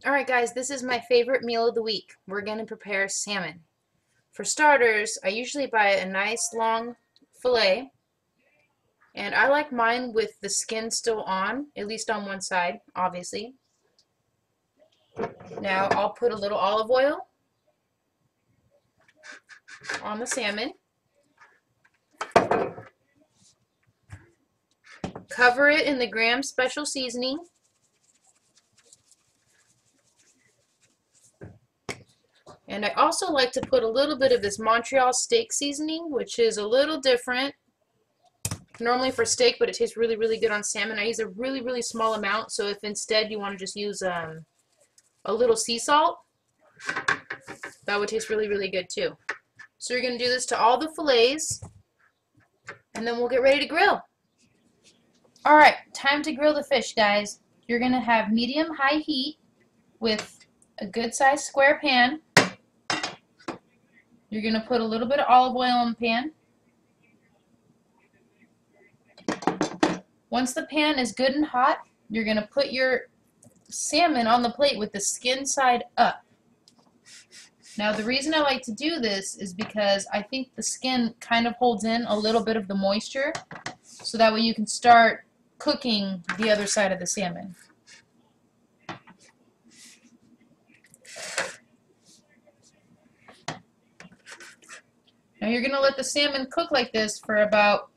Alright guys, this is my favorite meal of the week. We're going to prepare salmon. For starters, I usually buy a nice long fillet, and I like mine with the skin still on, at least on one side, obviously. Now I'll put a little olive oil on the salmon, cover it in the Graham Special seasoning, and I also like to put a little bit of this Montreal steak seasoning, which is a little different normally for steak, but it tastes really, really good on salmon. I use a really, really small amount, so if instead you want to just use a little sea salt, that would taste really, really good too. So you're going to do this to all the fillets, and then we'll get ready to grill. Alright, time to grill the fish, guys. You're going to have medium-high heat with a good-sized square pan. You're going to put a little bit of olive oil in the pan. Once the pan is good and hot, you're going to put your salmon on the plate with the skin side up. Now the reason I like to do this is because I think the skin kind of holds in a little bit of the moisture, so that way you can start cooking the other side of the salmon. Now you're going to let the salmon cook like this for about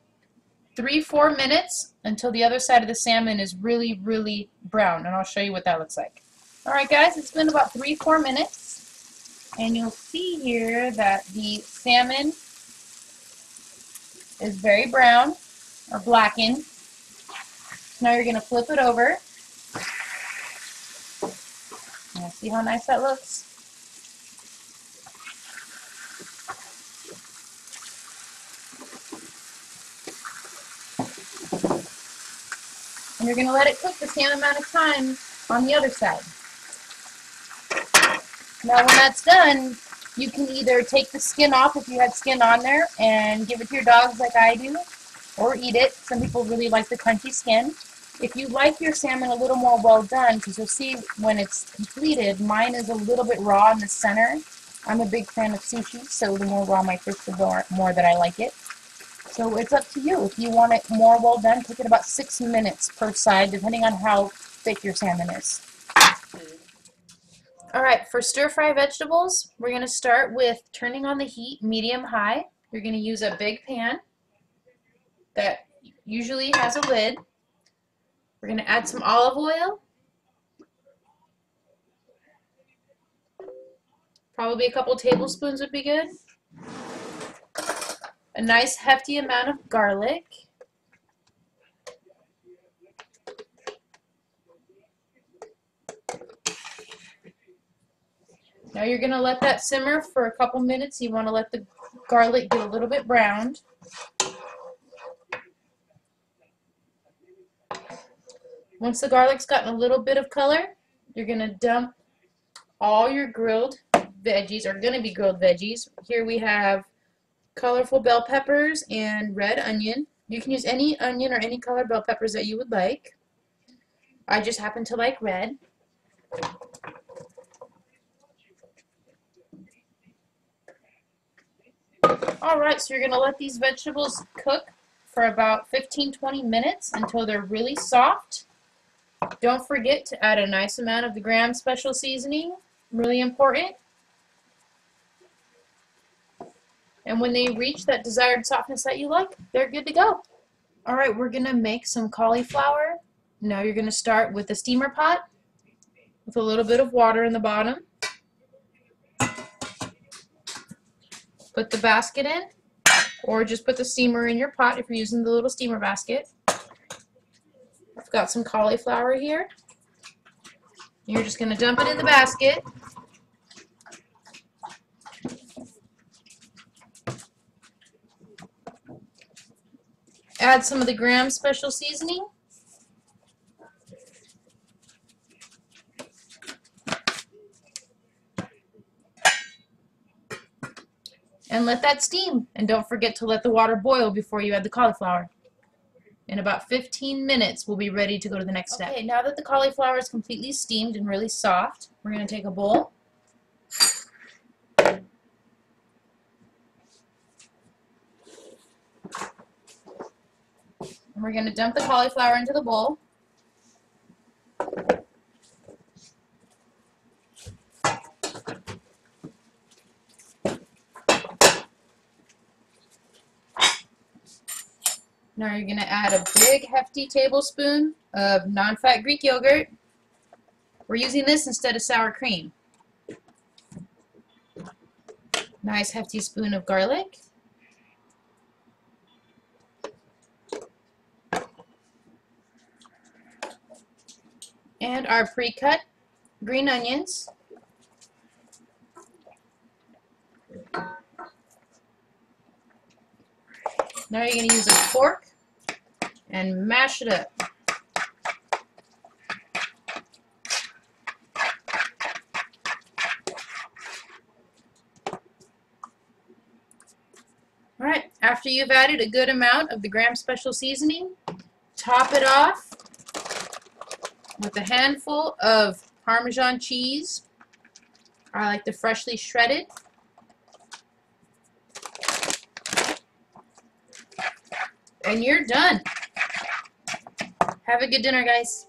3-4 minutes until the other side of the salmon is really, really brown, and I'll show you what that looks like. Alright guys, it's been about 3-4 minutes, and you'll see here that the salmon is very brown, or blackened. Now you're going to flip it over. Now see how nice that looks? And you're going to let it cook the same amount of time on the other side. Now when that's done, you can either take the skin off if you had skin on there and give it to your dogs like I do, or eat it. Some people really like the crunchy skin. If you like your salmon a little more well done, because you'll see when it's completed, mine is a little bit raw in the center. I'm a big fan of sushi, so the more raw my fish, the more that I like it. So it's up to you. If you want it more well done, take it about 6 minutes per side, depending on how thick your salmon is. Alright, for stir-fry vegetables, we're going to start with turning on the heat medium-high. You're going to use a big pan that usually has a lid. We're going to add some olive oil. Probably a couple tablespoons would be good. A nice hefty amount of garlic. Now you're going to let that simmer for a couple minutes. You want to let the garlic get a little bit browned. Once the garlic's gotten a little bit of color, you're going to dump all your grilled veggies, or going to be grilled veggies. Here we have colorful bell peppers and red onion. You can use any onion or any color bell peppers that you would like. I just happen to like red. Alright, so you're going to let these vegetables cook for about 15-20 minutes until they're really soft. Don't forget to add a nice amount of the Graham Special seasoning, really important. And when they reach that desired softness that you like, they're good to go. Alright, we're going to make some cauliflower. Now you're going to start with a steamer pot with a little bit of water in the bottom. Put the basket in, or just put the steamer in your pot if you're using the little steamer basket. I've got some cauliflower here. You're just going to dump it in the basket. Add some of the Graham Special seasoning. And let that steam. And don't forget to let the water boil before you add the cauliflower. In about 15 minutes, we'll be ready to go to the next step. Okay, now that the cauliflower is completely steamed and really soft, we're going to take a bowl. And we're going to dump the cauliflower into the bowl. Now you're going to add a big hefty tablespoon of non-fat Greek yogurt. We're using this instead of sour cream. Nice hefty spoon of garlic. And our pre-cut green onions. Now you're going to use a fork and mash it up. Alright, after you've added a good amount of the Graham Special seasoning, top it off with a handful of Parmesan cheese. I like the freshly shredded. And you're done. Have a good dinner, guys.